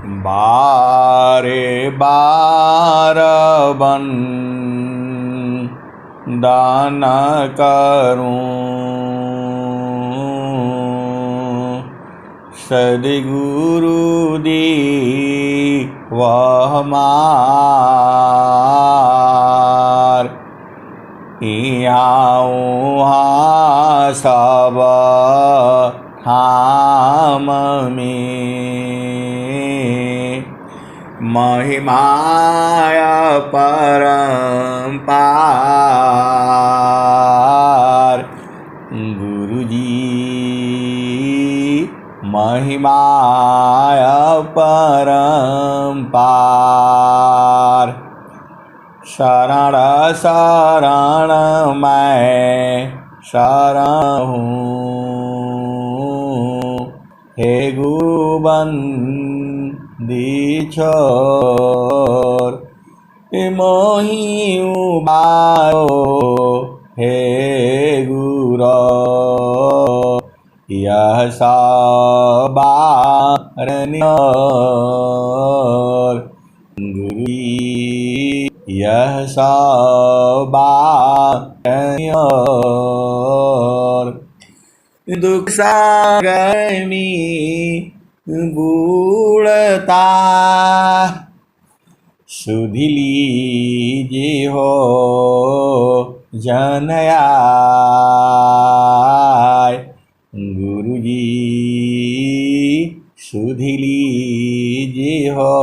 बारे बार बन दान करूं, सद्गुरु दी वह मार। यहाँ वहाँ सब धाम में महिमाय परम्पार। गुरुजी महिमाय परम्पार। शरण शरण मैं शरण हूँ, हे गुरुबंदी छोर। मोहि उबारो हे गुरो, यह सबारण्योर। गुरुजी यह सबारण्योर। दुख सागर में बूढ़ता सुधि लीजिए हो जनयाय। गुरुजी सुधि लीजिए हो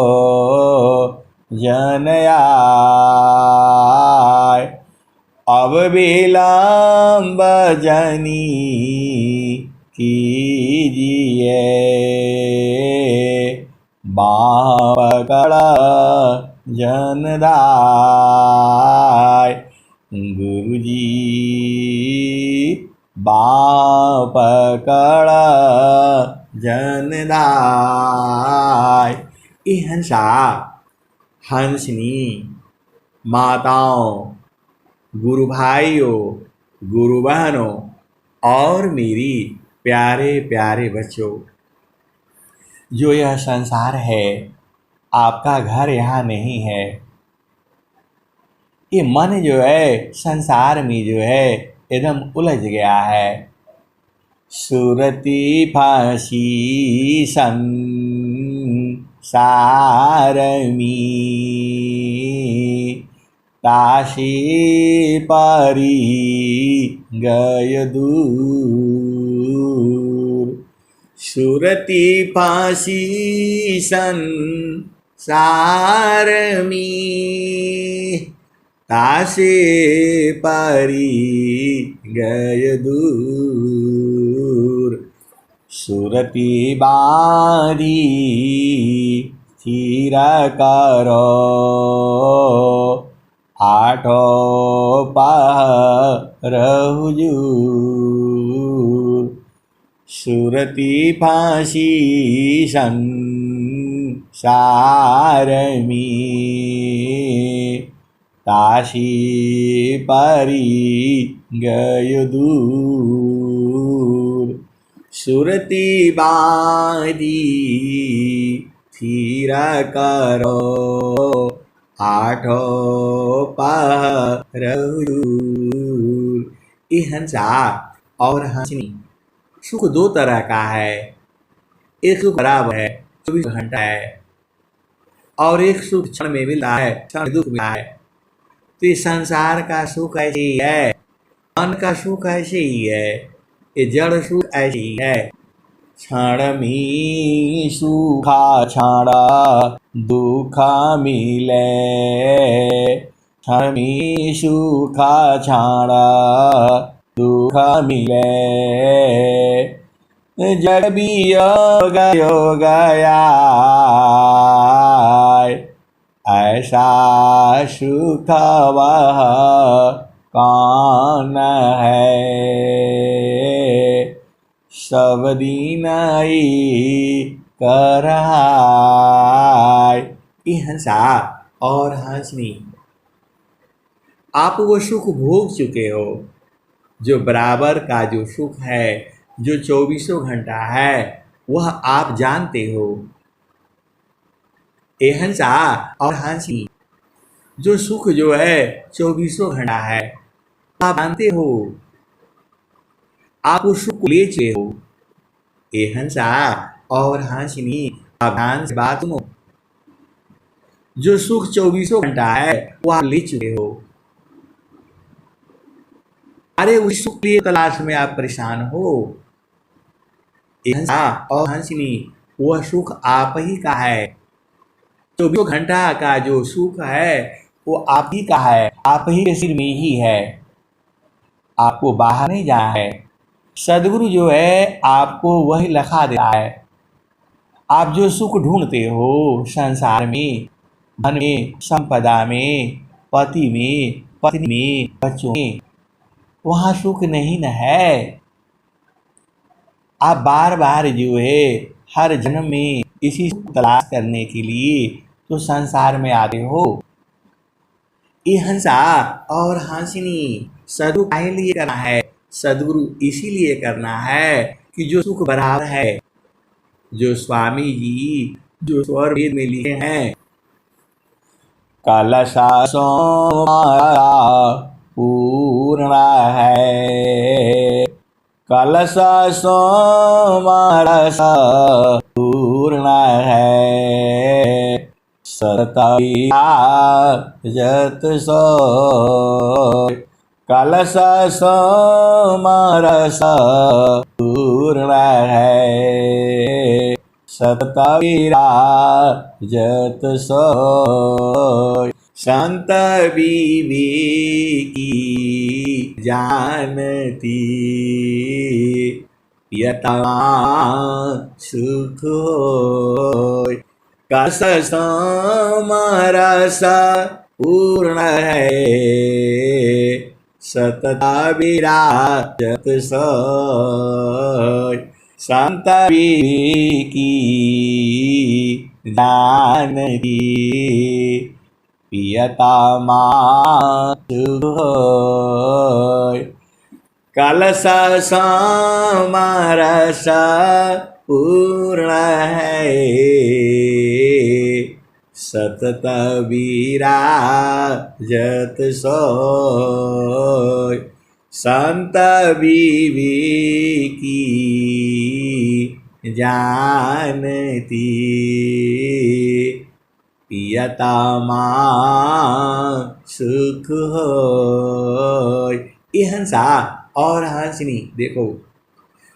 जनयाय। अब विलंब जनी कीजिए, बाँह पकड़ जनदाय। गुरुजी बाँह पकड़ जनदाय। ये हंसा हंसनी माताओं, गुरु भाइयों, गुरु बहनों और मेरी प्यारे प्यारे बच्चों, जो यह संसार है आपका घर यहाँ नहीं है। ये मन जो है संसार में जो है एकदम उलझ गया है। सुरती फांसी संसार में, ताशी परी गय दूर। सुरती फांसी संसार में, ताशी परी गय दूर। सुरती बांधी चीरा करो, आठों पहर हुजूर। सुरती फांसी संसार में, ताशी परी गय दूर। सुरती बांधी चीरा करो, आठों पहर हुजूर। ये हंसा और हंसनी सुख दो तरह का है। एक सुख बराबर है 24 घंटा है, और एक सुख क्षण में मिलता है, क्षण दुख मिलता है। तो ये संसार का सुख ऐसे ही है, मन का सुख ऐसे ही है, ये जड़ सुख ऐसे ही है। क्षण में सुखा क्षण दुख मिले, क्षण में सुखा क्षण दुख मिले। जग भी योग गया ऐसा सुख वह कौन है। सब दिन कर हंसा और हंसनी। आप वो सुख भोग चुके हो, जो बराबर का जो सुख है, जो 24 घंटा है, वह आप जानते हो। ए हंसा और हंसी, जो सुख जो है 24 घंटा है, आप जानते हो, आप उस सुख को ले चुके हो। ए हंसा और हंसनी, आप ध्यान से बात सुनो, जो सुख 24 घंटा है वो आप ले चुके हो। अरे उस सुख के लिए तलाश में आप परेशान हो। ए हंसा और हंसनी, वह सुख आप ही का है। 24 घंटा का जो सुख है वो आप ही का है, आप ही के सिर में ही है, आपको बाहर नहीं जाना है। सदगुरु जो है आपको वही लखा देता है। आप जो सुख ढूंढते हो संसार में, धन में, संपदा में, पति में, पत्नी में, बच्चों में, वहाँ सुख नहीं न है। आप बार बार जो है हर जन्म में इसी सुख तलाश करने के लिए तो संसार में आते हो। ये हंसा और हंसनी सदगुरु काहे लिए करना है? सदगुरु इसीलिए करना है कि जो सुख बराबर है, जो स्वामी जी जो स्वर वेद में लिखे हैं, कलशा सोमारा पूर्ण है, कलशा सोमारस पूर्ण है, सतया जत सो, कलशा सोमारस पूर्ण है, सतवीरा जत सोय। संत विवेकी जानती, यतमा सुख होय, कस समरस पूर्ण है, सतता विराजत सोय। संत विवेकी जानती, पियतमा सुख होय, कलश समरस पूर्ण है, सतत विराजत सोय। संत विवेकी जानती, पियतमा सुख होय। ये हंसा और हंसनी, देखो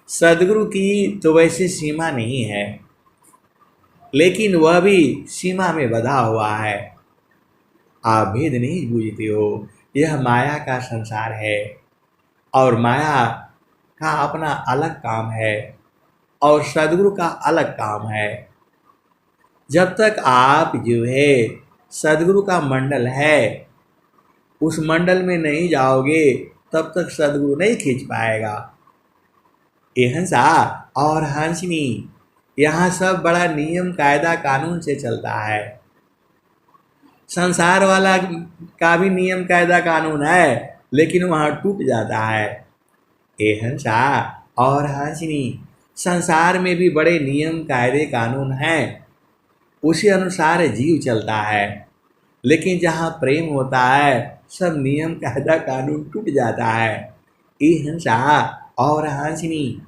सदगुरु की तो वैसे सीमा नहीं है, लेकिन वह भी सीमा में बंधा हुआ है। आप भेद नहीं बूझते हो, यह माया का संसार है और माया का अपना अलग काम है और सदगुरु का अलग काम है। जब तक आप जो है सदगुरु का मंडल है उस मंडल में नहीं जाओगे तब तक सदगुरु नहीं खींच पाएगा। ये हंसा और हंसनी, यहाँ सब बड़ा नियम कायदा कानून से चलता है। संसार वाला का भी नियम कायदा कानून है, लेकिन वहाँ टूट जाता है। ये हंसा और हंसनी, संसार में भी बड़े नियम कायदे कानून हैं, उसी अनुसार जीव चलता है, लेकिन जहाँ प्रेम होता है सब नियम कायदा कानून टूट जाता है। ये हंसा और हंसनी,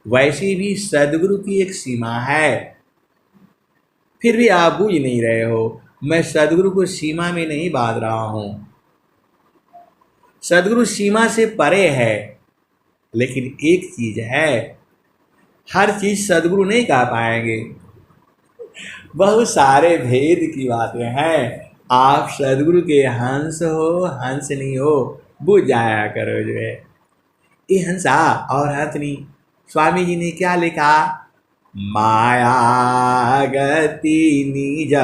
वैसे भी सदगुरु की एक सीमा है, फिर भी आप बूझ नहीं रहे हो। मैं सदगुरु को सीमा में नहीं बांध रहा हूँ, सदगुरु सीमा से परे है, लेकिन एक चीज है, हर चीज सदगुरु नहीं कह पाएंगे। बहुत सारे भेद की बातें हैं। आप सदगुरु के हंस हो हंसनी हो, बुझ जाया करो जो है। ये हंसा और हंसनी, स्वामी जी ने क्या लिखा? माया गति निज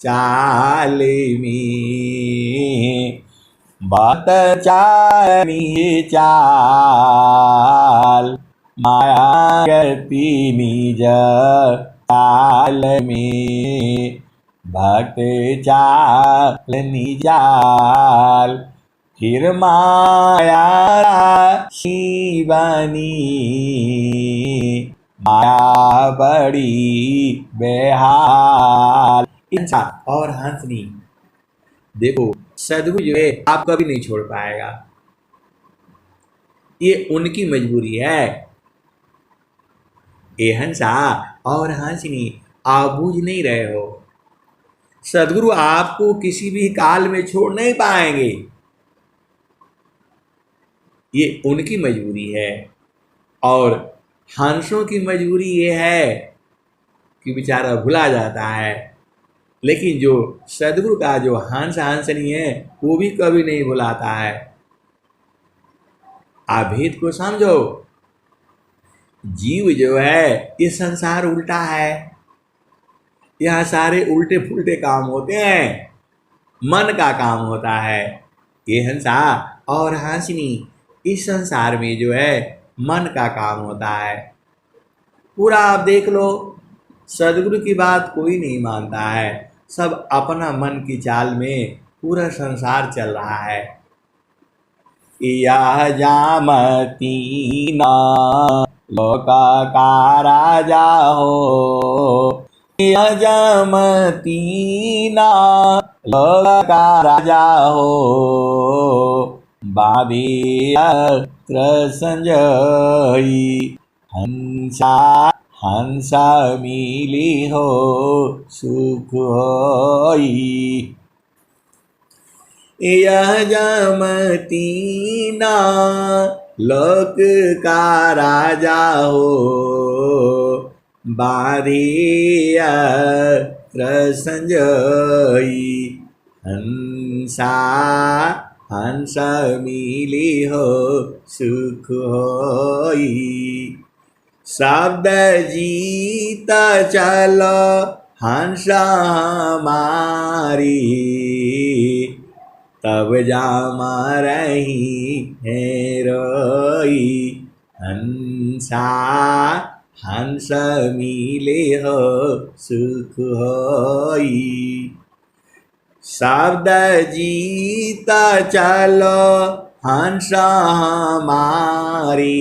चाल में, बात चाली चाल, माया गति निज चाल में, भक्त चाल निजाल, फिर माया शिवनी, माया बड़ी बेहाल, हंसा और हंसनी। देखो सदगुरु जो है आप कभी नहीं छोड़ पाएगा, ये उनकी मजबूरी है। ये हंसा और हंसनी, आप बूझ नहीं रहे हो, सदगुरु आपको किसी भी काल में छोड़ नहीं पाएंगे, ये उनकी मजबूरी है। और हंसों की मजबूरी ये है कि बेचारा भुला जाता है, लेकिन जो सदगुरु का जो हंस हंसनी है वो भी कभी नहीं भुलाता है। आप भेद को समझो, जीव जो है ये संसार उल्टा है, यहाँ सारे उल्टे पुल्टे काम होते हैं, मन का काम होता है। ये हंसा और हंसनी इस संसार में जो है मन का काम होता है। पूरा आप देख लो, सदगुरु की बात कोई नहीं मानता है, सब अपना मन की चाल में पूरा संसार चल रहा है। यह जामती ना लोका का राजा हो, यह जामती ना लोका का राजा हो, बाबी अत्र संजई हंसा हंसा मिली हो सुख होई। यह जामती ना लोक का राजा हो, बाधिया संजई हंसा हंसा मिली हो सुख होई। शब्द जीता चलो हंसा हमारी, तब जामा रही है रोई। हंसा हंस मिले हो सुख होई। शब्द जीता चलो हंसा हमारी,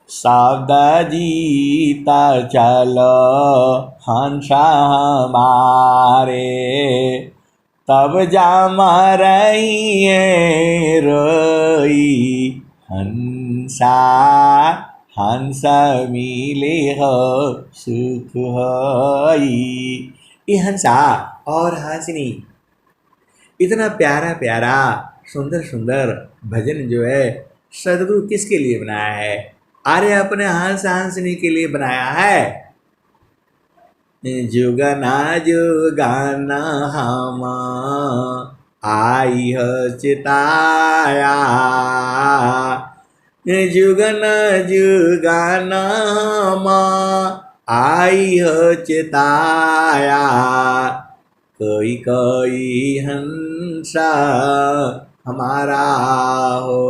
शब्द जीता चलो हंसा हमारे, तब जामा रही है रोई। हंसा हंस मिले हो सुख होई। ये हंसा और हंसनी इतना प्यारा प्यारा सुंदर सुंदर भजन जो है सदगुरु किसके लिए बनाया है? अरे अपने हंस हंसनी के लिए बनाया है। जुगना जुगाना हम आई हो चिताया, जुगना जुगाना हम आई हो चिताया, कोई कोई हंसा हमारा हो।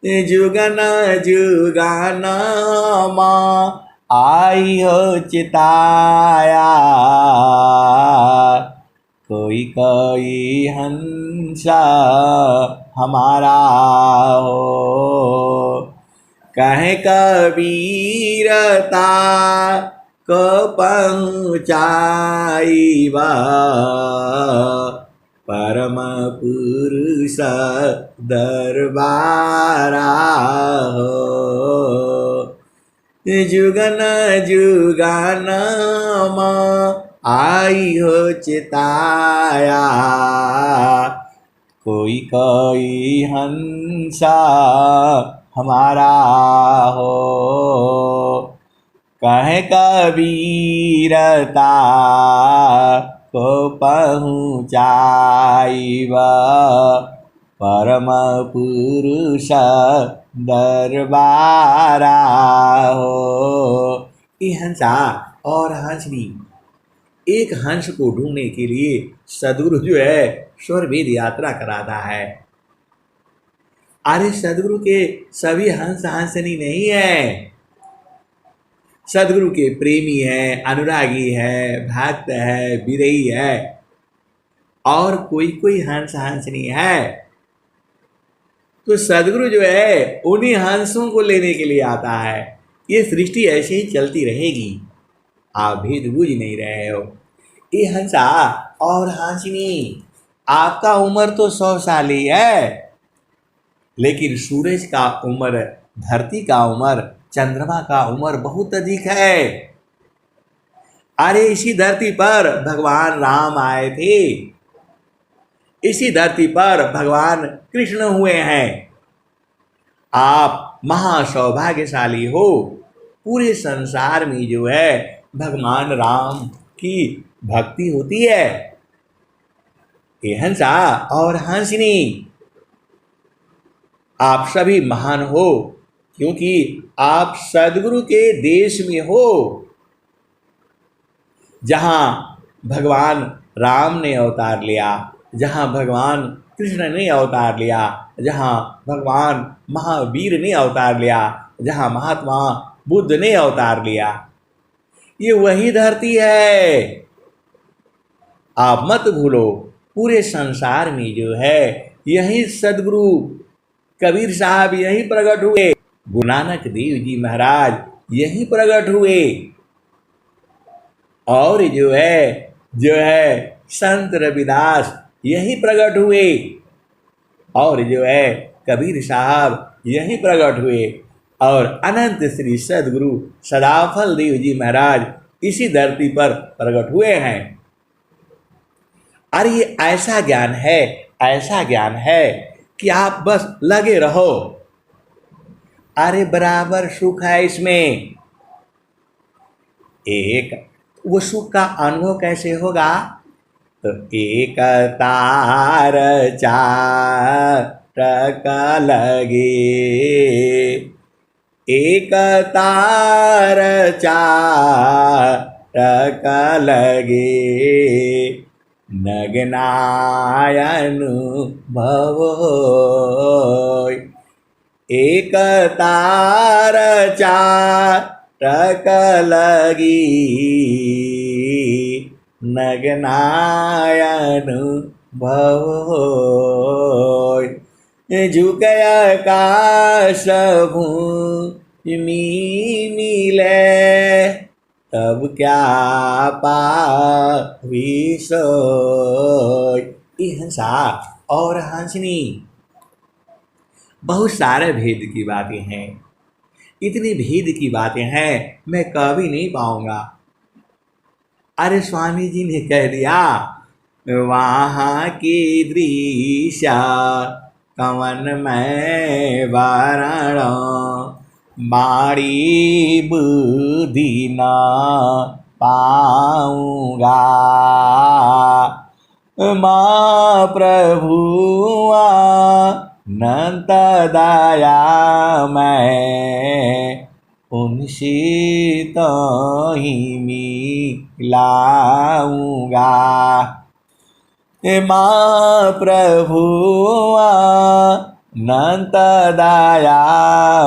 जुगना जुगाना हम आई हो चिताया, कोई कोई हंसा हमारा हो। कहे कबीरता को पहुँचाईबा, परम पुरुष दरबारा हो। जुगन जुगान आई हो चिताया, कोई कोई हंसा हमारा हो। कहे कबीरता को पहुँचाईबा, परम पुरुष दरबारा हो। ये हंसा और हंसनी एक हंस को ढूंढने के लिए सदगुरु जो है स्वर्वेद यात्रा कराता है। अरे सदगुरु के सभी हंस हंसनी नहीं है, सदगुरु के प्रेमी है, अनुरागी है, भक्त है, विरही है, और कोई कोई हंस हंसनी है। तो सदगुरु जो है उन्हीं हंसों को लेने के लिए आता है। ये सृष्टि ऐसे ही चलती रहेगी। आप भेद बूझ नहीं रहे हो। ये हंसा और हासिनी, आपका उम्र तो 100 साल ही है, लेकिन सूरज का उम्र, धरती का उम्र, चंद्रमा का उम्र बहुत अधिक है। अरे इसी धरती पर भगवान राम आए थे, इसी धरती पर भगवान कृष्ण हुए हैं। आप महासौभाग्यशाली हो। पूरे संसार में जो है भगवान राम की भक्ति होती है। ये हंसा और हंसिनी, आप सभी महान हो, क्योंकि आप सदगुरु के देश में हो, जहाँ भगवान राम ने अवतार लिया, जहाँ भगवान कृष्ण ने अवतार लिया, जहाँ भगवान महावीर ने अवतार लिया, जहाँ महात्मा बुद्ध ने अवतार लिया। ये वही धरती है, आप मत भूलो। पूरे संसार में जो है यही सदगुरु कबीर साहब यही प्रकट हुए, गुरु नानक देव जी महाराज यही प्रकट हुए, और जो है संत रविदास यही प्रकट हुए, और जो है कबीर साहब यही प्रकट हुए, और अनंत श्री सदगुरु सदाफल देव जी महाराज इसी धरती पर प्रकट हुए हैं। अरे ये ऐसा ज्ञान है, ऐसा ज्ञान है कि आप बस लगे रहो। अरे बराबर सुख है इसमें। एक वो सुख का अनुभव कैसे होगा? तो एक तार चाटक लगे, एक तार चाटक लगे, नगनायन भव होय। एक तार चाटक लगी, नगनायन भव होय। झुक आकाश भूमि मिले, तब क्या पावी सोय। ये हंसा और हंसनी, बहुत सारे भेद की बातें हैं, इतनी भेद की बातें हैं मैं कभी नहीं पाऊंगा। अरे स्वामी जी ने कह दिया, वहाँ की दृश्य कवन में वारण, मारी बुद्धि न पाऊंगा। माँ प्रभुआ नंत दया मैं, उनसे तो ही मिलाऊंगा। माँ प्रभुआ नंत दया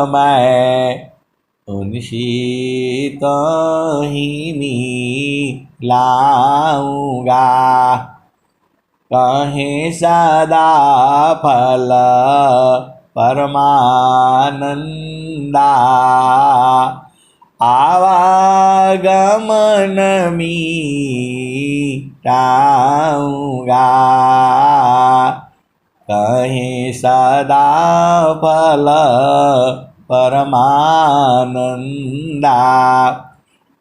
मैं, उनसे तो ही मिलाऊंगा। कहें सदा फल परमानंदा, आवागमन मीटाऊंगा। कहें सदा फल परमानंदा,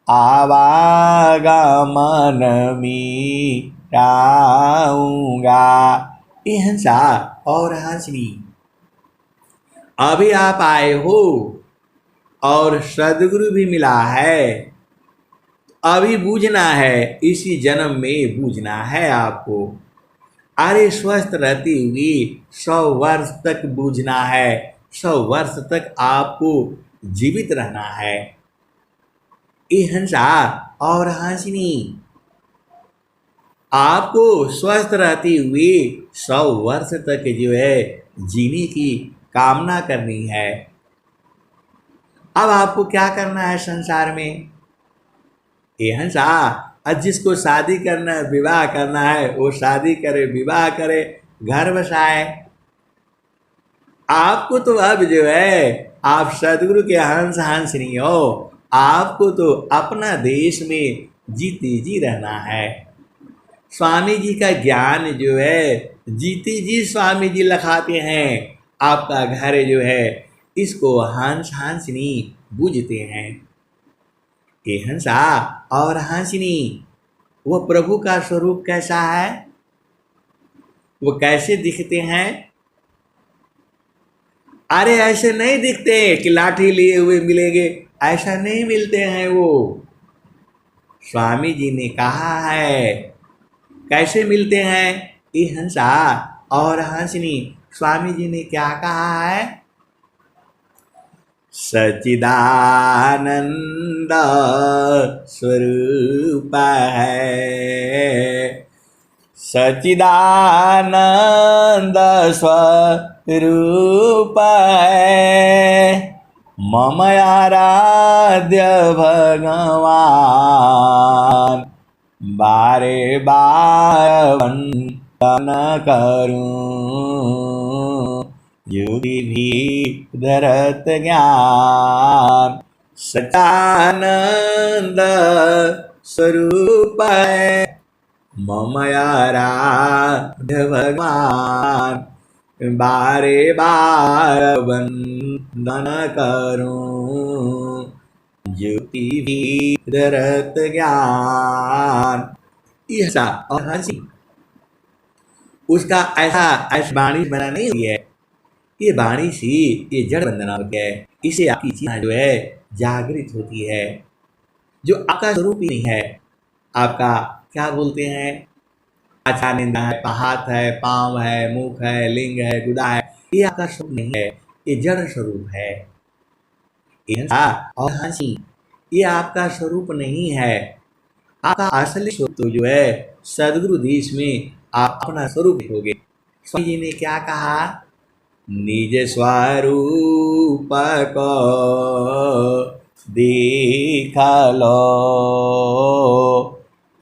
आवागमन मीटाऊंगा। ये हंसा और हंसनी, अभी आप आए हो और सदगुरु भी मिला है, अभी बूझना है, इसी जन्म में बूझना है आपको। अरे स्वस्थ रहती हुई 100 वर्ष तक बूझना है, 100 वर्ष तक आपको जीवित रहना है। ये हंसा और हंसनी, आपको स्वस्थ रहती हुई 100 वर्ष तक जो है जीने की कामना करनी है। अब आपको क्या करना है संसार में? ये हंसा, जिसको शादी करना है, विवाह करना है, वो शादी करे, विवाह करे, घर बसाए। आपको तो अब जो है आप सदगुरु के हंस हंसनी हो, आपको तो अपना देश में जीते जी रहना है। स्वामी जी का ज्ञान जो है जीते जी स्वामी जी लखाते हैं। आपका घर जो है इसको हंस हंसनी बूझते हैं। ये हंसा और हंसनी वह प्रभु का स्वरूप कैसा है, वो कैसे दिखते हैं? अरे ऐसे नहीं दिखते कि लाठी लिए हुए मिलेंगे, ऐसा नहीं मिलते हैं वो। स्वामी जी ने कहा है कैसे मिलते हैं। ये हंसा और हंसनी स्वामी जी ने क्या कहा है? सच्चिदानंद स्वरूप है, सच्चिदानंद स्वरूप है, मम आराध्य भगवान, बारे बार वंदन करूं, युगी भी धरत ज्ञान, सच्चिदानंद स्वरूप है, मम आराध्य भगवान, बारे बार वंदन करूं, ज्योति भी धरत ज्ञान। ऐसा और हंसी उसका ऐसा वाणी बना नहीं हुई है। ये वाणी सी ये जड़ वंदना होती है। इसे आपकी चेतना जो है जागृत होती है, जो आपका स्वरूप ही नहीं है। आपका क्या बोलते हैं, अच्छा निंदा है, हाथ है, पांव है, मुख है, लिंग है, गुदा है, ये आपका स्वरूप नहीं है, ये जड़ स्वरूप है। और हंसी ये आपका स्वरूप नहीं है। आपका असली स्वरूप तो जो है सदगुरु देश में आप अपना स्वरूप देखोगे। स्वामी जी ने क्या कहा, निज स्वरूप को देख लो,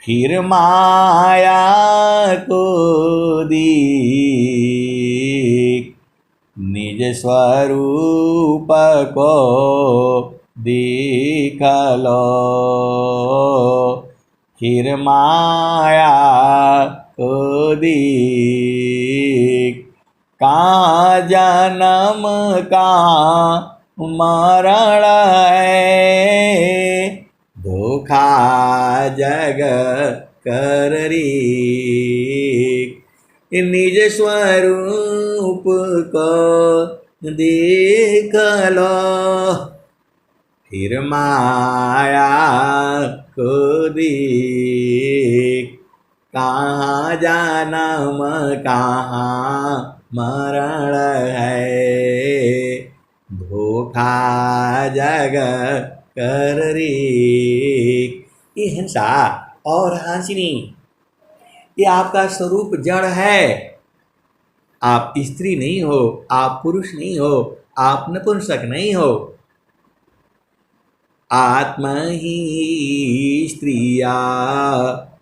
फिर माया को देख, निज स्वरूप को देख लो, फिर माया को देख, कहाँ जन्म कहाँ मरण है, धोखा जग कर रे, निज स्वरूप को देख लो, फिर माया को देख, कहाँ जन्म कहाँ मरण है, धोखा जग कर रे। ये हिंसा और हंसनी ये आपका स्वरूप जड़ है। आप स्त्री नहीं हो, आप पुरुष नहीं हो, आप नपुंसक नहीं हो। आत्मा ही स्त्रिया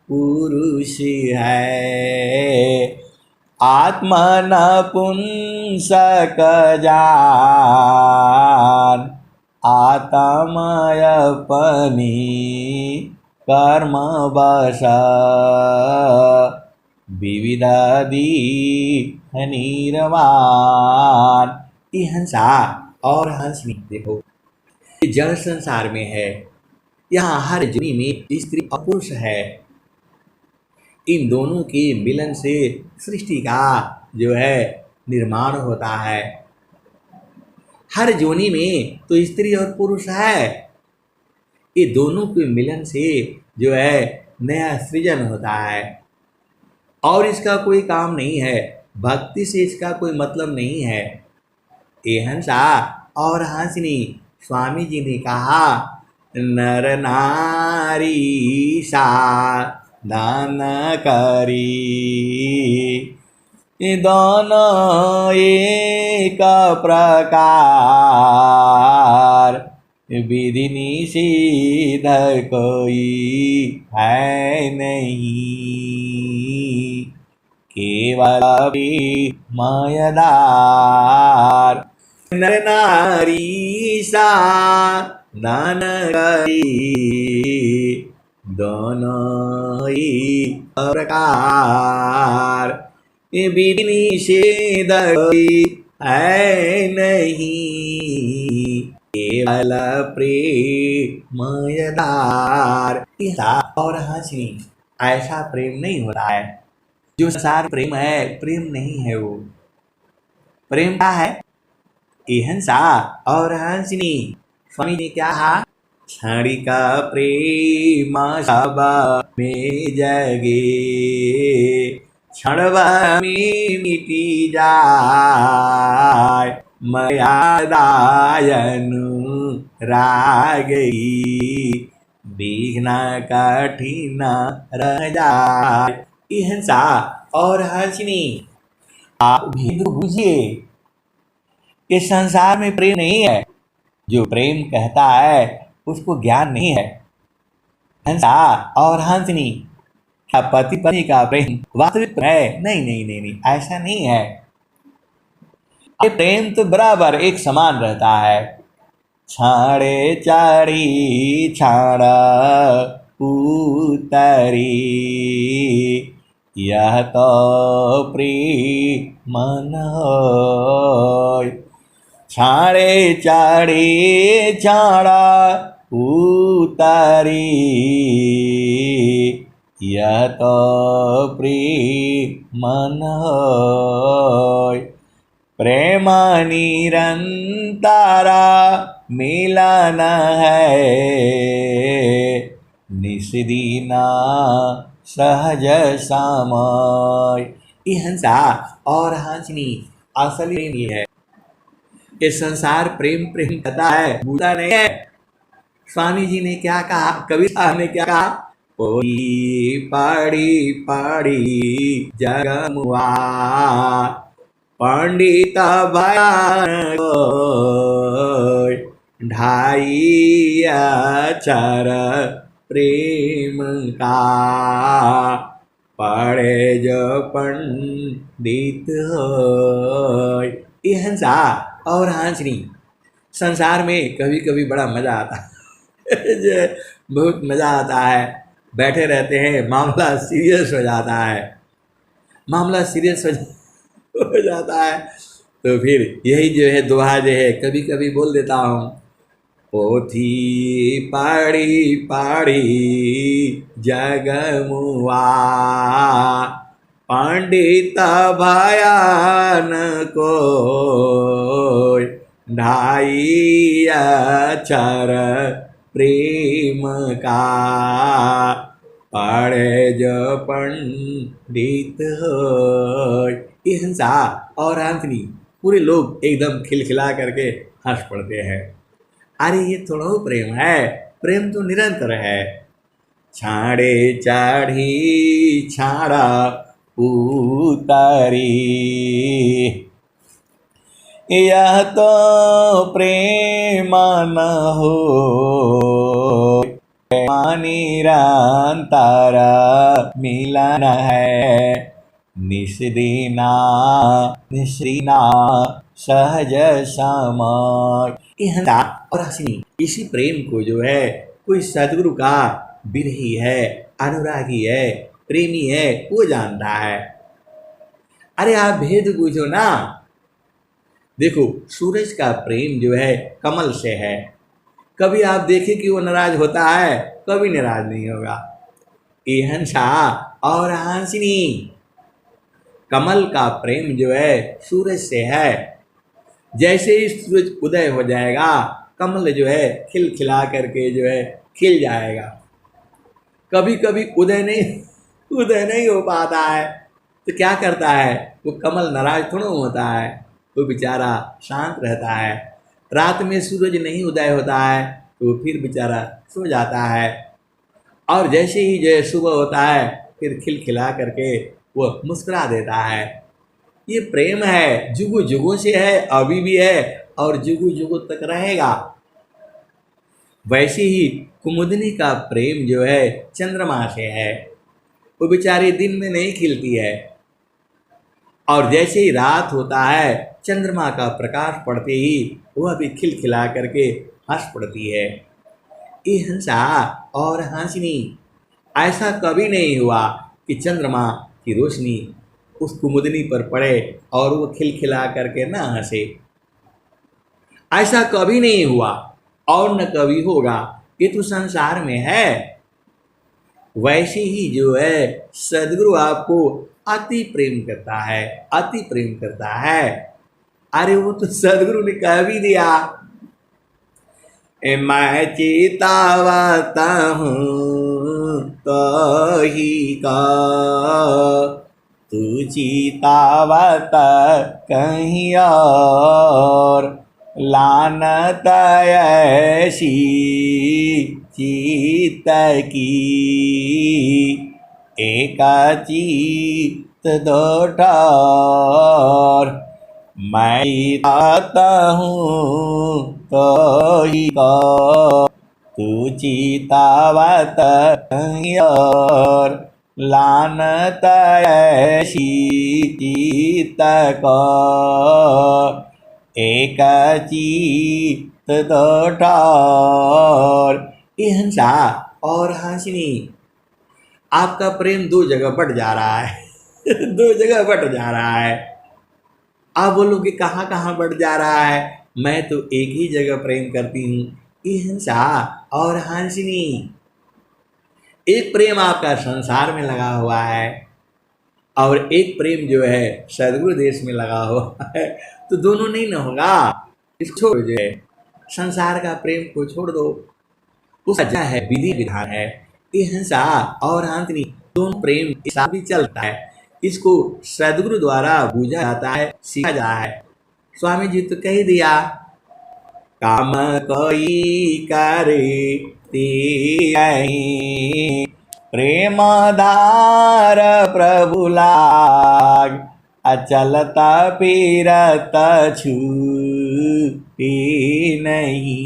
पुरुष है, आत्मा नपुंसक जान, आत्मय अपनी कर्म बस, विविधादि निर्वाण। ये हंसा और हंसनी देखो ये जड़ संसार में है। यहाँ हर जोनी में स्त्री और पुरुष है। इन दोनों के मिलन से सृष्टि का जो है निर्माण होता है। हर जोनी में तो स्त्री और पुरुष है। ये दोनों के मिलन से जो है नया सृजन होता है और इसका कोई काम नहीं है। भक्ति से इसका कोई मतलब नहीं है। ये हंसा और हंसनी स्वामी जी ने कहा, नर नारी सा दान करी, दोनों एक प्रकार, विधि निषेध कोई है नहीं, केवल मयदार। नर नारी सा नानकारी दोनों ही प्रकार, विधि निषेध है नहीं, केवल प्रेमयदार। और हंसी, ऐसा प्रेम नहीं होता है जो संसार प्रेम है, प्रेम नहीं है वो। प्रेम क्या है? हिंसा और हंसनी। स्वामी ने क्या कहा? क्षणिक प्रेम सब में जगे, क्षण में मिटी जाए, मर्यादायनु रागई, बिघ्न कठिन रह जाए। हिंसा और हंसनी, आप भेद बुझिए। इस संसार में प्रेम नहीं है। जो प्रेम कहता है उसको ज्ञान नहीं है। हिंसा और हंसनी, क्या पति पत्नी का प्रेम वास्तविक है? नहीं नहीं नहीं नहीं, ऐसा नहीं है। ये प्रेम तो बराबर एक समान रहता है। छाड़े चाड़ी छाड़ा उतरी, यह तो प्रेम होय। छाड़े चाड़ी छाड़ा उतरी, यह तो प्रेम होय। प्रेम निरंतरा मिलन है, निस्दिना सहज समय। हिंसा और हंसनी असली प्रेम ये है। ये संसार प्रेम प्रेम कहता है, बुरा नहीं है। स्वामी जी ने क्या कहा, कबीर साहब ने क्या कहा? कोई पाड़ी पाड़ी जगमुआ, पंडित भयान ढाई अक्षर प्रेम का, पढ़े जो पंडित होय। ये हिंसा और हंसनी। संसार में कभी कभी बड़ा मजा आता है बहुत मजा आता है। बैठे रहते हैं, मामला सीरियस हो जाता है। मामला सीरियस हो जाता है तो फिर यही जो है दोहा जो है कभी कभी बोल देता हूँ। पोथी पाड़ी पाड़ी जगमुआ, पंडित भयान को ढाई अक्षर प्रेम का, पढ़े जो पंडित होय। ये हिंसा और हंसनी पूरे लोग एकदम खिलखिला करके हंस पड़ते हैं। अरे ये थोड़ा प्रेम है, प्रेम तो निरंतर है। छाड़े चाढ़ी छाड़ा उतारी, यह तो प्रेम न हो, निरंतर मिलन है, निस्दिना निस्रीना सहज समय। हिंसा और हंसनी, इसी प्रेम को जो है कोई सदगुरु का विरही है, अनुरागी है, प्रेमी है, वो जानता है। अरे आप भेद बूझो ना। देखो सूरज का प्रेम जो है कमल से है। कभी आप देखें कि वो नाराज होता है? कभी नाराज नहीं होगा। ये हिंसा और हंसनी, कमल का प्रेम जो है सूरज से है। जैसे ही सूरज उदय हो जाएगा, कमल जो है खिलखिला करके जो है खिल जाएगा। कभी कभी उदय नहीं हो पाता है तो क्या करता है? वो कमल नाराज थोड़ा होता है, वो बेचारा शांत रहता है। रात में सूरज नहीं उदय होता है तो फिर बेचारा सो जाता है। और जैसे ही जो है सुबह होता है फिर खिलखिला करके वो मुस्कुरा देता है। ये प्रेम है, जुगों जुगों से है, अभी भी है और जुगों जुगों तक रहेगा। वैसे ही कुमुदनी का प्रेम जो है चंद्रमा से है। वो बेचारी दिन में नहीं खिलती है और जैसे ही रात होता है चंद्रमा का प्रकाश पड़ते ही वह भी खिलखिला करके हंस पड़ती है। ये हंसा और हासिनी। ऐसा कभी नहीं हुआ कि चंद्रमा की रोशनी उस कुमुदनी पर पड़े और वो खिलखिला करके ना हंसे। ऐसा कभी नहीं हुआ और न कभी होगा। ये तो संसार में है। वैसे ही जो है सदगुरु आपको अति प्रेम करता है, अति प्रेम करता है। अरे वो तो सदगुरु ने कह भी दिया, मैं चेतावता हूँ तो ही का, तू चीतावत कहीं और, लानत ऐसी चीत की, एका चीत दो ठौर। मैं आता हूँ तो ही को, तू चीतावत कहीं और, लानत ऐसी चीत को, एक चीत दो ठौर। ये हंसा और हासिनी, आपका प्रेम दो जगह बढ़ जा रहा है दो जगह बढ़ जा रहा है। आप बोलोगे कहाँ कहाँ बढ़ जा रहा है? मैं तो एक ही जगह प्रेम करती हूँ। ये हंसा और हासिनी, एक प्रेम आपका संसार में लगा हुआ है और एक प्रेम जो है सदगुरु देश में लगा हुआ है, तो दोनों नहीं ना होगा। इसको जो है संसार का प्रेम को छोड़ दो, उसका क्या है, विधि विधान है। ये हंसा और हासिनी दोनों प्रेम एक साथ भी चलता है। इसको सदगुरु द्वारा बूझा जाता है, सीखा जाता है। स्वामी जी तो कह दिया, काम कोई करे ते प्रेम धार प्रभु लाग, अचलता पीरत छूटे नहीं,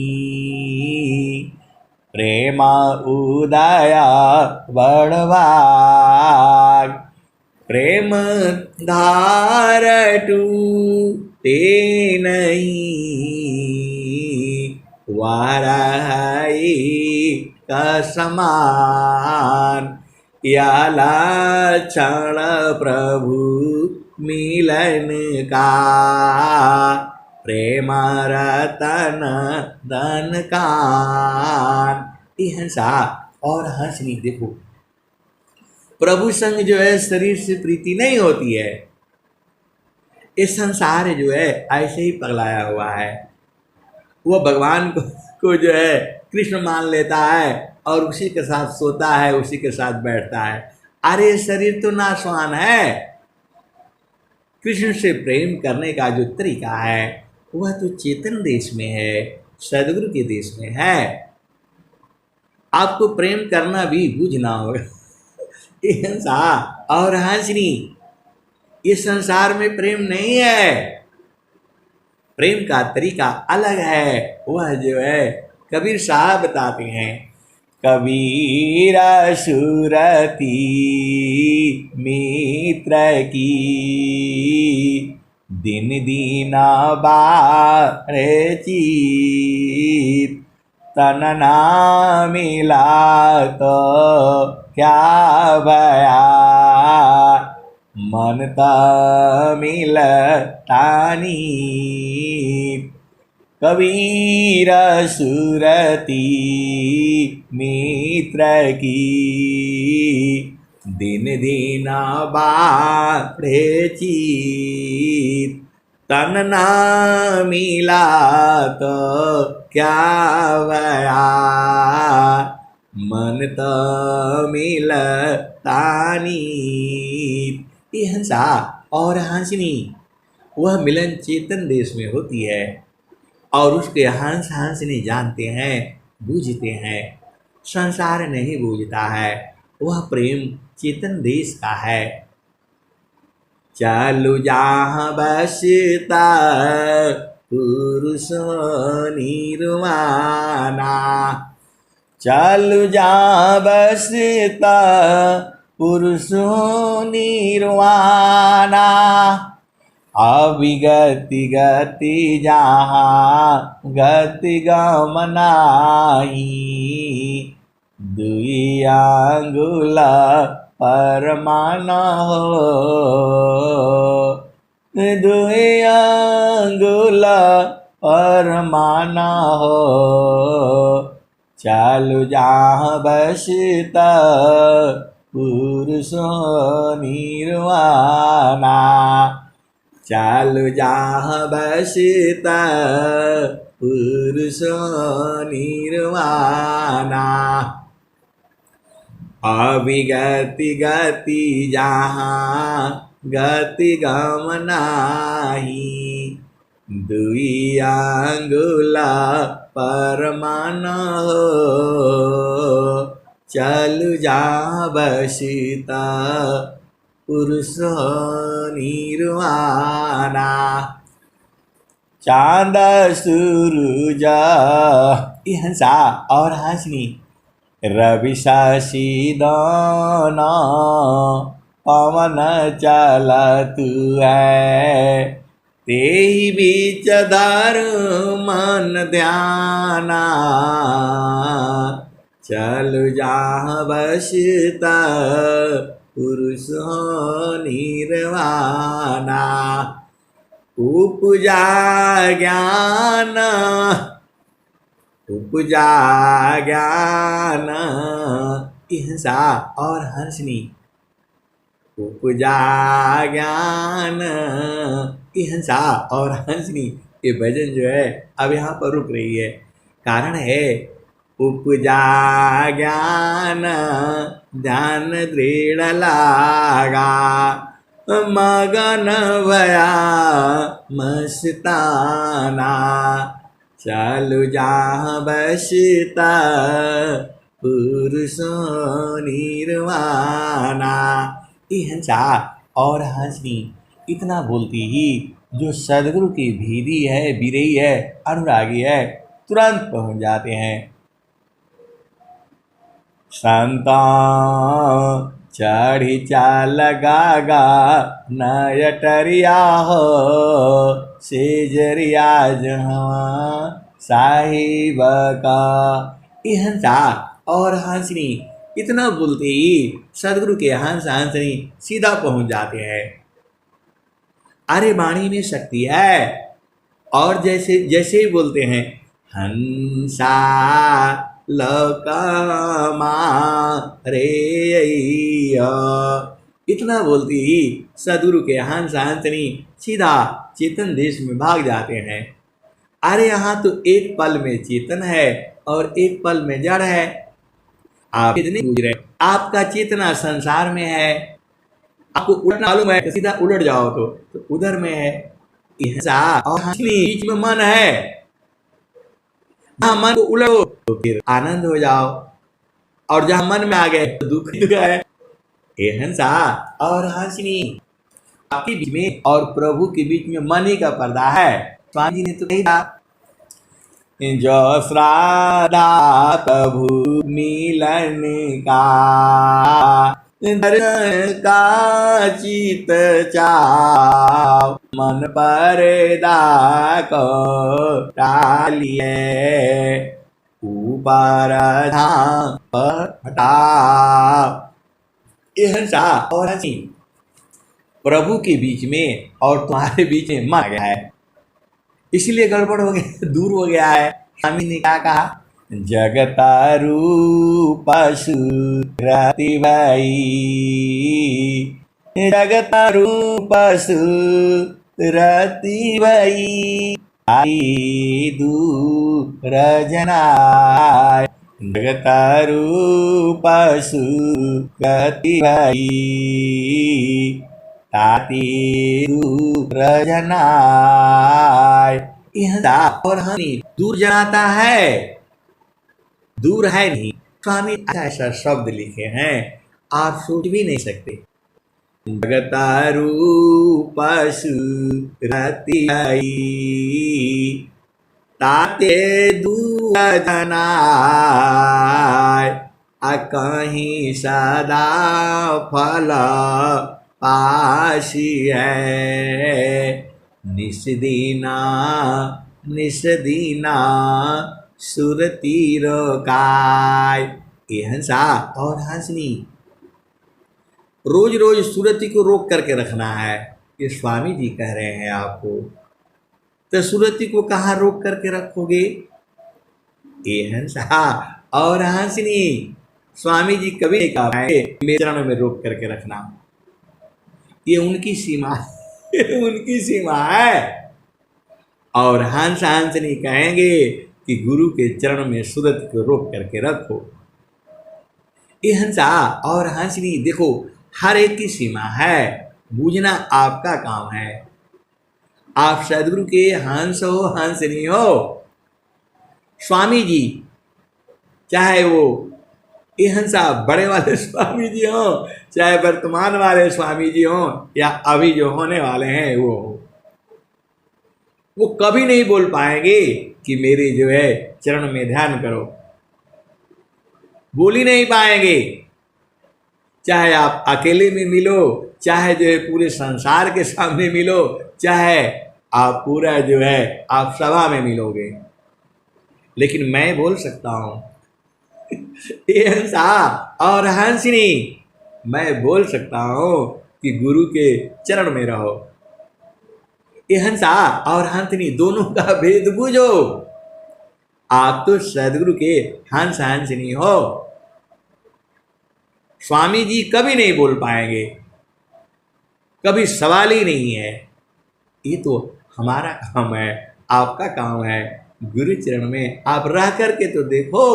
प्रेम उदया बड़वाग, प्रेम धार टूटे नहीं, वाराही का समान, या लक्षण प्रभु मिलन का, प्रेम रतन धन कान। ये हंसा और हंसनी, देखो प्रभु संग जो है शरीर से प्रीति नहीं होती है। इस संसार जो है ऐसे ही पगलाया हुआ है। वो भगवान को जो है कृष्ण मान लेता है और उसी के साथ सोता है, उसी के साथ बैठता है। अरे शरीर तो नाशवान है। कृष्ण से प्रेम करने का जो तरीका है वह तो चेतन देश में है, सदगुरु के देश में है। आपको प्रेम करना भी बूझना होगा हंसा और हासिनी, इस संसार में प्रेम नहीं है। प्रेम का तरीका अलग है। वह जो है कबीर साहब बताते हैं, कबीर सुरती मित्र की, दिन दीना बारे चीत, तन ना मिला तो क्या भया, मन मिलता नीत। कबीर सुरती मित्र की, दिन दीना बाढ़े चीत, तन ना मिला तो क्या भया, मन मिलता नीत। ये हंसा और हासिनी, वह मिलन चेतन देश में होती है और उसके हंस हासिनी जानते हैं, बूझते हैं। संसार नहीं बूझता है। वह प्रेम चेतन देश का है। चालू जहाँ बसता पुरुष निर्वाणा, चालू जहाँ बसता पुरुष निर्वाणा, अविगति गति जहाँ गति गमनाही दुई आंगुल परमाना हो दुई आंगुल परमाना हो चालु जहाँ बसता पुरुषो निर्वाणा चालु जहाँ बसता पुरुषो निर्वाणा अविगति गति जहाँ गति गमनाही दुई आंगुल परमाना हो चालु जहाँ बसता पुरुष निर्वाणा चांद सूरज ये हंसा और हंसनी रवि शशि दाना पवन चलतु है तेहि बीच धर्म मन ध्याना चलु जहाँ बसता पुरुष निर्वाणा उपजा ज्ञान उपजा ज्ञान हिंसा और हंसनी उपजा ज्ञान हिंसा और हंसनी ये भजन जो है अब यहाँ पर रुक रही है। कारण है उपजा ज्ञान ध्यान दृढ़ लागा मगन भया मस्ताना चालु जहाँ बसता पुरुष निर्वाणा हंसा और हंसनी इतना बोलती ही जो सदगुरु की भीदी है बिरई है अनुरागी है तुरंत पहुंच जाते हैं। संता चढ़ी चाल गागा नयटरिया हो सेजरिया जहाँ साहिब का हंसा और हंसनी इतना बोलते ही सदगुरु के हंस हंसनी सीधा पहुंच जाते हैं। अरे वाणी में शक्ति है और जैसे जैसे ही बोलते हैं हंसा लौकामा रे इतना बोलती ही सदगुरु के हंस हंसनी सीधा चेतन देश में भाग जाते हैं। अरे यहाँ तो एक पल में चेतन है और एक पल में जड़ है। आप कितने गुजरे आपका चेतना संसार में है आपको उलटना मालूम है सीधा उलट जाओ तो उधर में है। हंसा और हंसनी बीच में मन है जहाँ मन को उलटो तो फिर आनंद हो जाओ और जहाँ मन में आ गए तो दुख है। हंसा और हंसनी आपके बीच में और प्रभु के बीच में मन ही का पर्दा है। स्वामी जी ने तो कही था जो श्राद्धा प्रभु मिलन का दर्शन का चित चाव मन पर्दा को टालिए ऊपर धाम पर हटाओ। हंसा और हंसी प्रभु के बीच में और तुम्हारे बीच में मर गया है इसलिए गड़बड़ हो गया दूर हो गया है। स्वामी ने क्या कहा जगता रूप सुरति भाई जगता रूप सुरति भाई आई दूर जनाय जगता रूप सुरति भाई ताती दूर जनाय। यह और हनी दूर जनाता है दूर है नहीं। स्वामी ऐसा शब्द लिखे हैं आप सोच भी नहीं सकते। जगता रूप सुरति ताते दूर जनाय कहीं सदा फल पासी है। निस्दीना निस्दीना सुरती रोकाय। ये हंसा और हंसनी रोज रोज सुरती को रोक करके रखना है। ये स्वामी जी कह रहे हैं आपको। तो सुरती को कहाँ रोक करके रखोगे? ये हंसा और हंसनी स्वामी जी कभी नहीं कहा मेरे चरणों में रोक करके रखना। ये उनकी सीमा उनकी सीमा है। और हंस हंसनी कहेंगे कि गुरु के चरण में सुरत को रोक करके रखो। ये हंसा और हंसनी देखो हर एक की सीमा है, बूझना आपका काम है। आप सदगुरु के हंस हो हंसनी हो। स्वामी जी चाहे वो ये हंसा बड़े वाले स्वामी जी हो, चाहे वर्तमान वाले स्वामी जी हो, या अभी जो होने वाले हैं वो कभी नहीं बोल पाएंगे कि मेरे जो है चरण में ध्यान करो। बोल ही नहीं पाएंगे। चाहे आप अकेले में मिलो, चाहे जो है पूरे संसार के सामने मिलो, चाहे आप पूरा जो है आप सभा में मिलोगे, लेकिन मैं बोल सकता हूं ये हंसा और हंसनी मैं बोल सकता हूं कि गुरु के चरण में रहो। ये हंसा और हंसनी दोनों का भेद बूझो। आप तो सदगुरु के हंस हंसनी हो। स्वामी जी कभी नहीं बोल पाएंगे, कभी सवाल ही नहीं है। ये तो हमारा काम है, आपका काम है। गुरु चरण में आप रह करके तो देखो।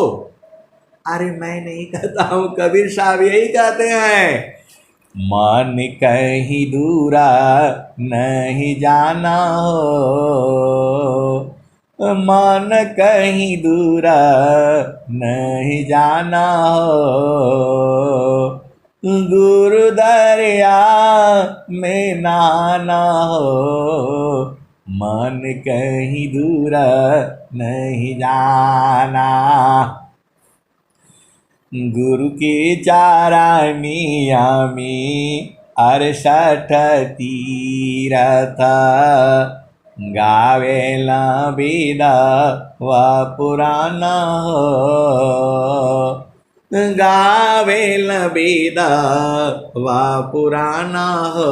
अरे मैं नहीं कहता हूं, कबीर साहब यही कहते हैं, मन कहीं दूरा नहीं जाना हो, मन कहीं दूरा नहीं जाना हो, गुरु दरिया में नहाना हो, मन कहीं दूरा नहीं जाना। गुरु के चारानिया में 68 तीरथ, गावेला वेदा व पुराना हो, गावेला वेदा व पुराना हो,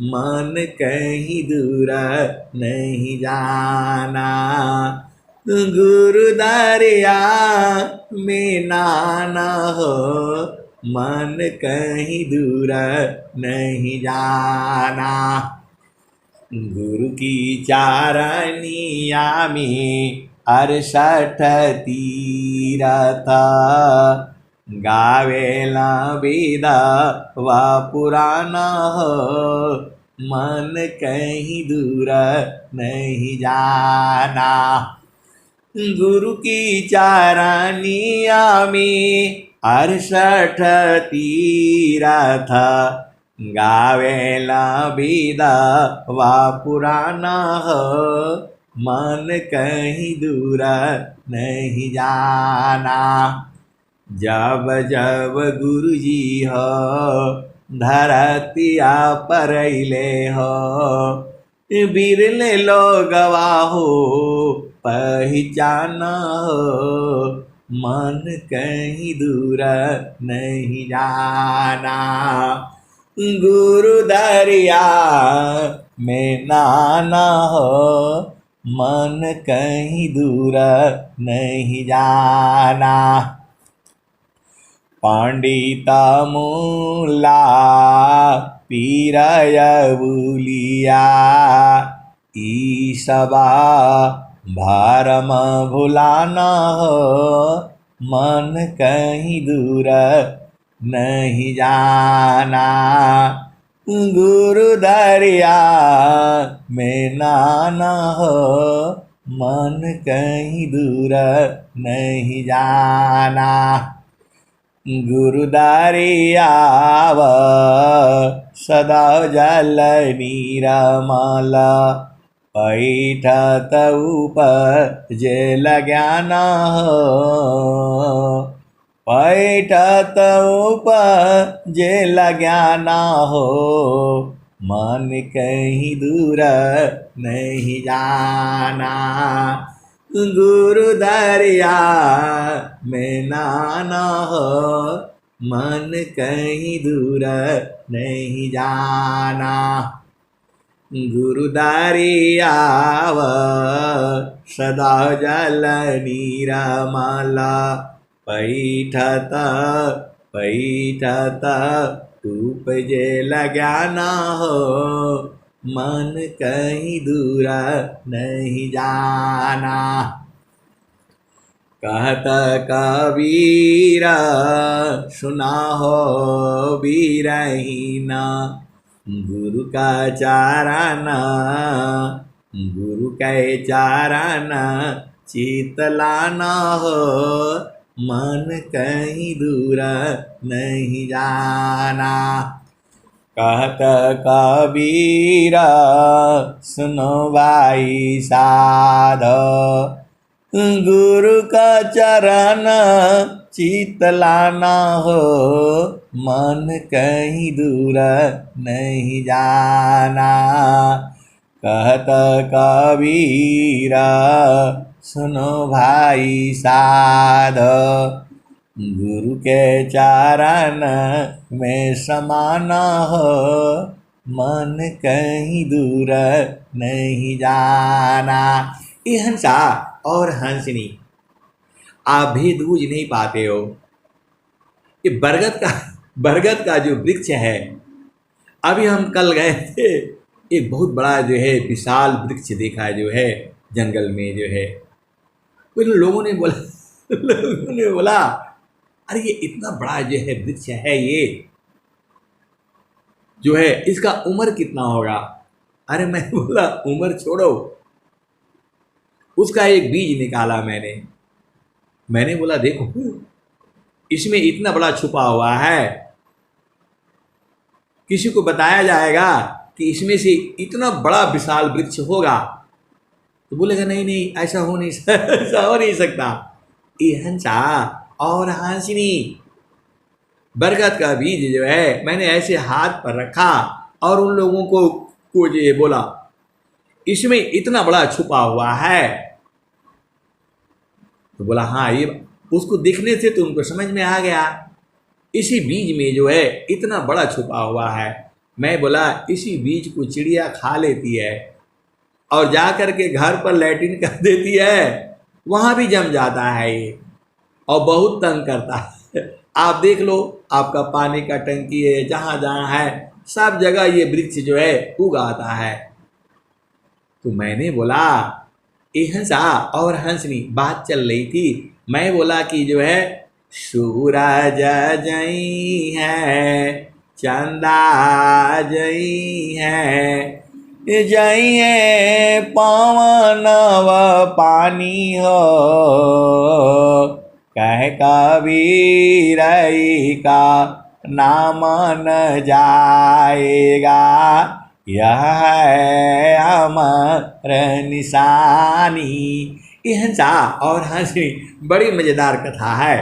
मन कहीं दूर नहीं जाना, गुरु दरिया में नहाना हो, मन कहीं दूर नहीं जाना। गुरु की चारनिया में 68 तीरथ, गावेला वेदा व पुराना हो, मन कहीं दूर नहीं जाना। गुरु की चारनिया में 68 तीरथ, गावेला वेदा व पुराना हो, मन कहीं दूर नहीं जाना। जब जब गुरु जी हो धरतिया पर अइले हो, बिरले लोगवा हो पहचाना हो, मन कहीं दूर नहीं जाना, गुरु दरिया में नहाना हो, मन कहीं दूर नहीं जाना। पंडिता मूला पीरय बुलिया, ईसबा भरम भुलाना हो, मन कहीं दूर नहीं जाना, गुरु दरिया में नहाना हो, मन कहीं दूर नहीं जाना। गुरु दरियाव सदा जल नीरमल, पैठत उपजे ज्ञान हो, पैठत उपजे ज्ञाना हो, मन कहीं दूर नहीं जाना। गुरु दरिया में नाना हो, मन कहीं दूर नहीं जाना। गुरु दरियाव सदा जल नीरमल, पैठत पैठत उपजे ज्ञाना हो, मन कहीं दूर नहीं जाना। कहत कबीर सुना हो बीरहीन, गुरु का चारण गुरु के चारण चितलाना हो, मन कहीं दूर नहीं जाना। कहत कबीर सुनो भाई साध, गुरु का चरण चितलाना हो, मन कहीं दूर नहीं जाना। कहत कबीर सुनो भाई साध, गुरु के चरण में समाना हो, मन कहीं दूर नहीं जाना। ये हंसा और हंसनी आप भेद बूझ नहीं पाते हो। ये बरगद का जो वृक्ष है, अभी हम कल गए थे, एक बहुत बड़ा जो है विशाल वृक्ष देखा जो है जंगल में जो है। कुछ लोगों ने बोला अरे ये इतना बड़ा जो है वृक्ष है, ये जो है इसका उम्र कितना होगा। अरे मैं बोला उम्र छोड़ो, उसका एक बीज निकाला मैंने बोला देखो इसमें इतना बड़ा छुपा हुआ है, किसी को बताया जाएगा कि इसमें से इतना बड़ा विशाल वृक्ष होगा तो बोलेगा नहीं ऐसा हो नहीं सकता। ये हंसा और हंसनी, बरगद का बीज जो है मैंने ऐसे हाथ पर रखा और उन लोगों को ये बोला इसमें इतना बड़ा छुपा हुआ है। तो बोला हाँ, ये उसको देखने से तो उनको समझ में आ गया इसी बीज में जो है इतना बड़ा छुपा हुआ है। मैं बोला इसी बीज को चिड़िया खा लेती है और जा कर के घर पर लैट्रिन कर देती है, वहाँ भी जम जाता है ये और बहुत तंग करता है। आप देख लो, आपका पानी का टंकी है, जहाँ जहाँ है सब जगह ये वृक्ष जो है उगाता है। तो मैंने बोला ये हंसा और हंसनी बात चल रही थी। मैं बोला कि जो है सूरज जई है, चंदा जई है, जइए पवन व पानी हो, कह कबीर का नाम न जाएगा, यह है अमर निशानी। ये हंसा और हंसी बड़ी मज़ेदार कथा है।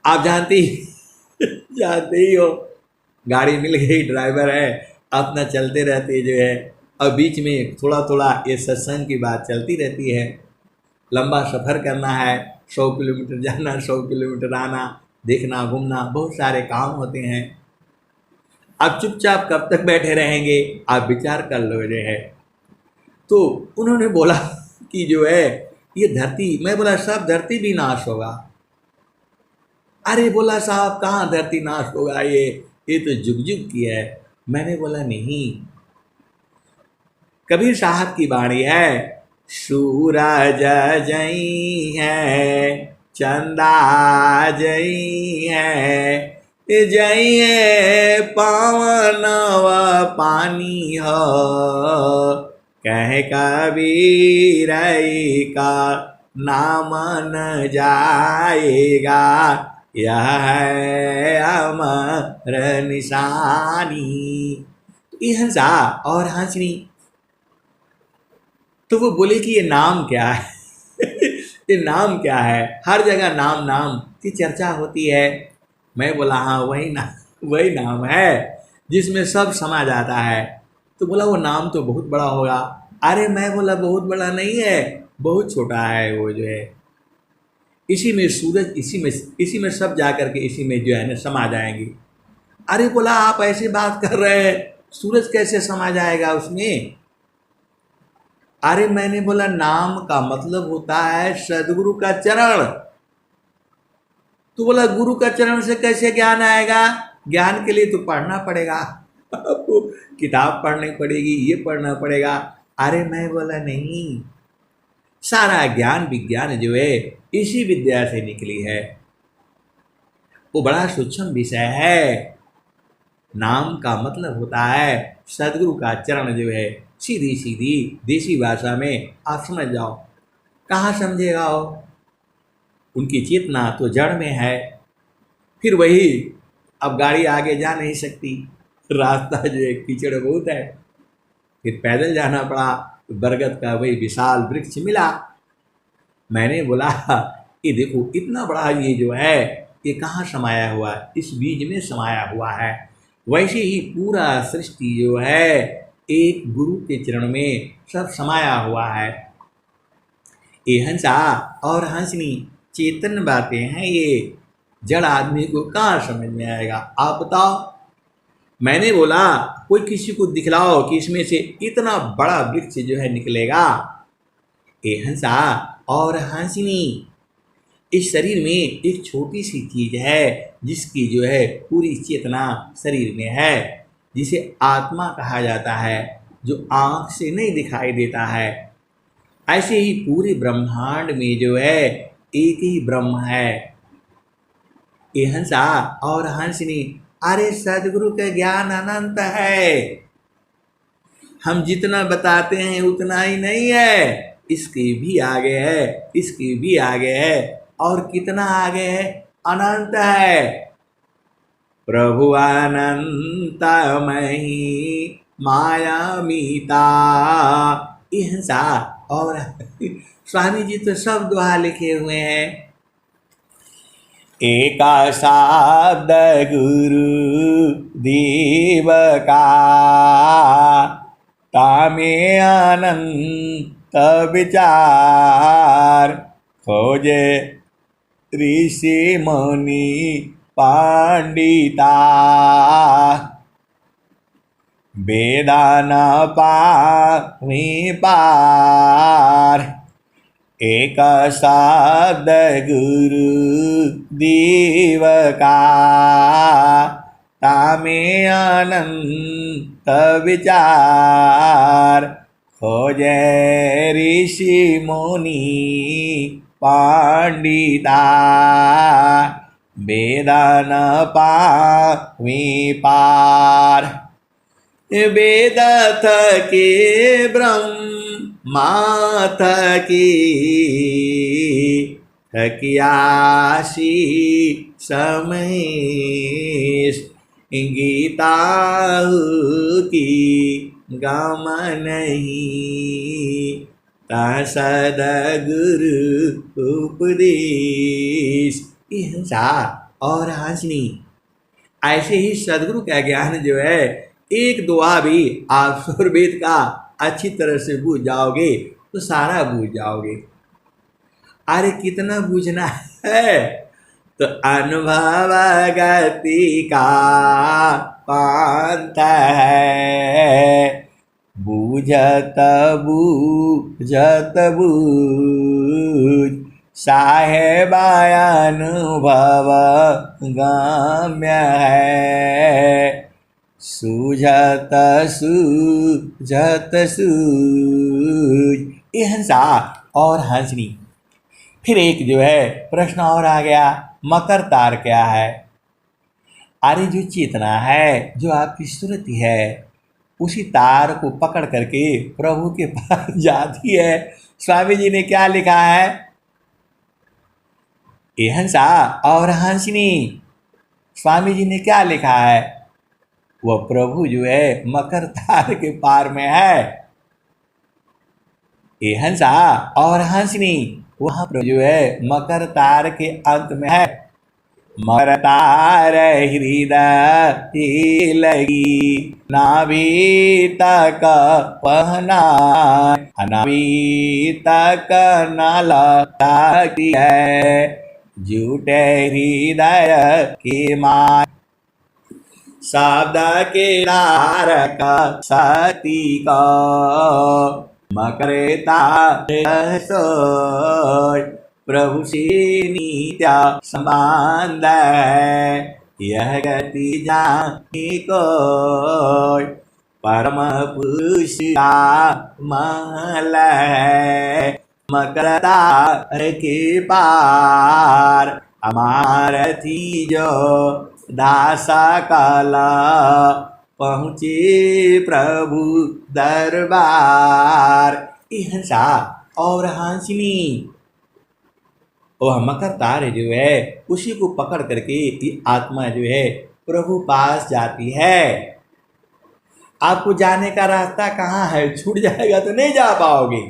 आप जानते ही हो, गाड़ी मिल गई, ड्राइवर है, अपना चलते रहते जो है, और बीच में थोड़ा थोड़ा ये सत्संग की बात चलती रहती है। लंबा सफ़र करना है, 100 किलोमीटर जाना, 100 किलोमीटर आना, देखना घूमना, बहुत सारे काम होते हैं। आप चुपचाप कब तक बैठे रहेंगे, आप विचार कर लो जो है। तो उन्होंने बोला कि जो है ये धरती, मैं बोला साहब धरती भी नाश होगा। अरे बोला साहब कहाँ धरती नाश होगा, ये तो जुग जुग की है। मैंने बोला नहीं, कबीर साहब की वाणी है, सूरज जई है, चंदा जई है, जइए पवन व पानी हो, कह कबीर का नाम न जाएगा, यह है अमर निशानी। ये हंसा और हंसनी, तो वो बोले कि ये नाम क्या है ये नाम क्या है, हर जगह नाम नाम की चर्चा होती है। मैं बोला हाँ वही नाम है जिसमें सब समा जाता है। तो बोला वो नाम तो बहुत बड़ा होगा। अरे मैं बोला बहुत बड़ा नहीं है, बहुत छोटा है वो जो है। इसी में सूरज, इसी में सब जा करके इसी में जो है ना समा जाएंगे। अरे बोला आप ऐसे बात कर रहे हैं, सूरज कैसे समा जाएगा उसमें? अरे मैंने बोला नाम का मतलब होता है सदगुरु का चरण। तो बोला गुरु का चरण से कैसे ज्ञान आएगा? ज्ञान के लिए तो पढ़ना पड़ेगा, आपको किताब पढ़नी पड़ेगी, ये पढ़ना पड़ेगा। अरे मैं बोला नहीं, सारा ज्ञान विज्ञान जो है इसी विद्या से निकली है। वो बड़ा सूक्ष्म विषय है। नाम का मतलब होता है सदगुरु का चरण जो है, सीधी सीधी देसी भाषा में आप समझ जाओ। कहाँ समझेगा वो? उनकी चेतना तो जड़ में है। फिर वही, अब गाड़ी आगे जा नहीं सकती, रास्ता जो है कीचड़ बहुत है, फिर पैदल जाना पड़ा। बरगद का वही विशाल वृक्ष मिला। मैंने बोला कि देखो इतना बड़ा ये जो है ये कहाँ समाया हुआ है? इस बीज में समाया हुआ है। वैसे ही पूरा सृष्टि जो है एक गुरु के चरण में सब समाया हुआ है। ये हंसा और हंसनी चेतन बातें हैं, ये जड़ आदमी को कहाँ समझ में आएगा? आप बताओ। मैंने बोला कोई किसी को दिखलाओ कि इसमें से इतना बड़ा वृक्ष जो है निकलेगा। ये हंसा और हंसनी, इस शरीर में एक छोटी सी चीज है जिसकी जो है पूरी चेतना शरीर में है, जिसे आत्मा कहा जाता है, जो आंख से नहीं दिखाई देता है। ऐसे ही पूरे ब्रह्मांड में जो है एक ही ब्रह्म है। ये हंसा और हंसनी, अरे सदगुरु का ज्ञान अनंत है, हम जितना बताते हैं उतना ही नहीं है, इसके भी आगे है, इसके भी आगे है, और कितना आगे है? अनंत है। प्रभु अनंतमयी माया मीता। ये हंसा और स्वामी जी तो सब दोहा लिखे हुए हैं। एका शब्द गुरु देव का, तामे अनंत विचार, खोजे ऋषि मुनि पंडिता, वेदान पावि पार। एक शब्द गुरु देव का, तामे अनंत विचार, खोजे ऋषि मुनि पंडिता, वेदान पावि पार। वेद थके ब्रह्मा थकी, थकियासी समेश, गीता की गम नहीं, सदगुरु उपदेश। हंसा और हंसनी, ऐसे ही सदगुरु का ज्ञान जो है, एक दुआ भी आप सुरवेद का अच्छी तरह से बूझ जाओगे तो सारा बूझ जाओगे। अरे कितना बूझना है? तो अनुभव गति का पंथ है, बूझत बूझत बूझ, साहेब अनुभव गम्य है, सूझत सूझत सूझ। ये हंसा और हंसनी। फिर एक जो है प्रश्न और आ गया, मकर तार क्या है? अरे जो चेतना है, जो आपकी सुरति है, उसी तार को पकड़ करके प्रभु के पास जाती है। स्वामी जी ने क्या लिखा है? ये हंसा और हंसनी, स्वामी जी ने क्या लिखा है? वह प्रभु जो है मकर तार के पार में है। ये हंसा और हंसनी, वहां पर जो है मकर तार के अंत में है। मरतार हृदय लगी नाभि तक पहना नाभि तक नालता की है झूठे हृदय की माँ शब्द के नारक सती का मकरता सोय प्रभु से नित्य संबंध है यह गति जानी को परम पुरुष का महल है मकरता के पार हमार थी जो दासा काला पहुँचे प्रभु दरबार। हंसा और हंसनी वह मकर तारे जो है उसी को पकड़ करके ये आत्मा जो है प्रभु पास जाती है। आपको जाने का रास्ता कहाँ है, छूट जाएगा तो नहीं जा पाओगे।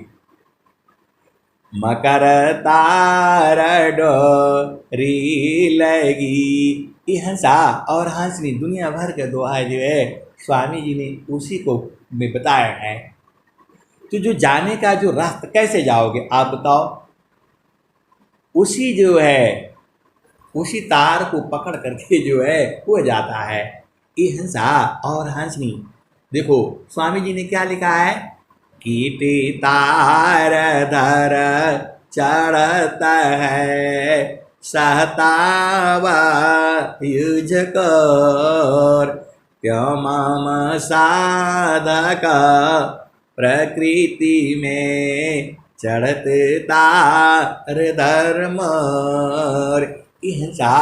मकर तार डोरी लगी ये हंसा और हंसनी दुनिया भर के दोहा जो है स्वामी जी ने उसी को में बताया है। तो जो जाने का जो रास्ता कैसे जाओगे आप बताओ, उसी जो है उसी तार को पकड़ करके जो है वो जाता है। ये हंसा और हंसनी देखो स्वामी जी ने क्या लिखा है, कीटे तार धर चढ़ता है सहतावा युझ कर मम साधक प्रकृति में चढ़ते तार धर्म। हिंसा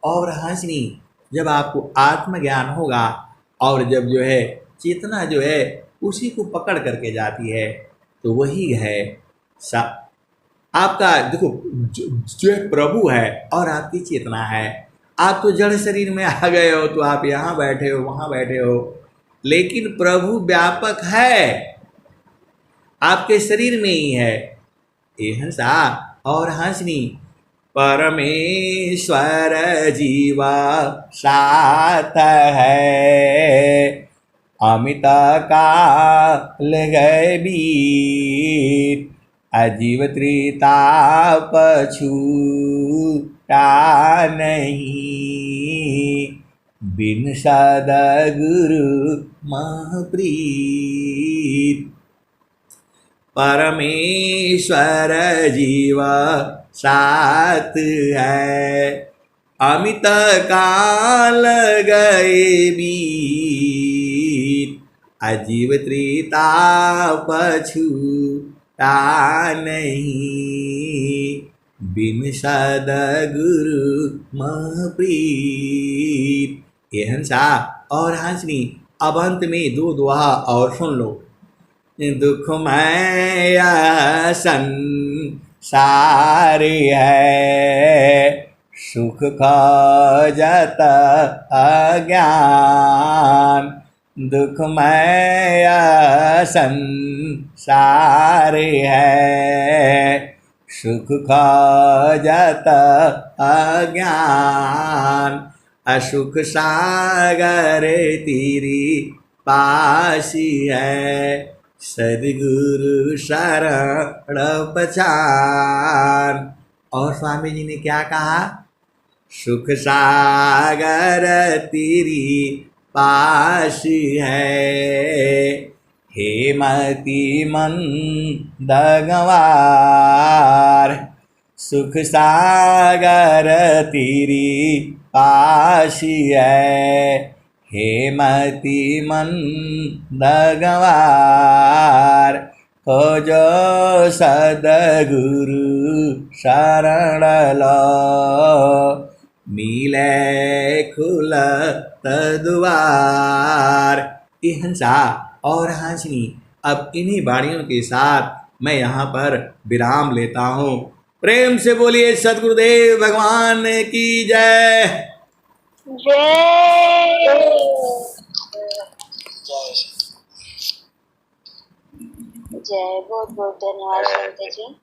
और हंसनी जब आपको आत्मज्ञान होगा और जब जो है चेतना जो है उसी को पकड़ करके जाती है तो वही है आपका देखो जो प्रभु है और आपकी चेतना है। आप तो जड़ शरीर में आ गए हो तो आप यहाँ बैठे हो वहाँ बैठे हो, लेकिन प्रभु व्यापक है आपके शरीर में ही है। ये हंसा और हंसनी परमेश्वर जीवा साथ है अमित काल गए बीत अजीव त्रिताप छूटा नहीं बिन सदगुरु महप्रीत। परमेश्वर जीवा साथ है अमित काल गए बीत अजीव त्रिताप छूटा नहीं बिन सदगुरु महप्रीत। ये हंसा और हंसनी अब अंत में दो दोहा और सुन लो। दुखमय संसार है सुख खोजत अज्ञान दुखमय संसार है सुख खोजत अज्ञान असुख सागर तेरी पासी है सदगुरु शरण पहचान। और स्वामी जी ने क्या कहा, सुख सागर तेरी पास है हेमती मंदगवार सुख सागर तेरी पास है हेमती मंदगवार खोजो सदगुरु शरण लो मिले खुलत द्वार। ये हंसा और हंसनी अब इन्हीं बाणियों के साथ मैं यहाँ पर विराम लेता हूँ। प्रेम से बोलिए सद्गुरुदेव भगवान की जय जय। जय बहुत बहुत धन्यवाद संत जी।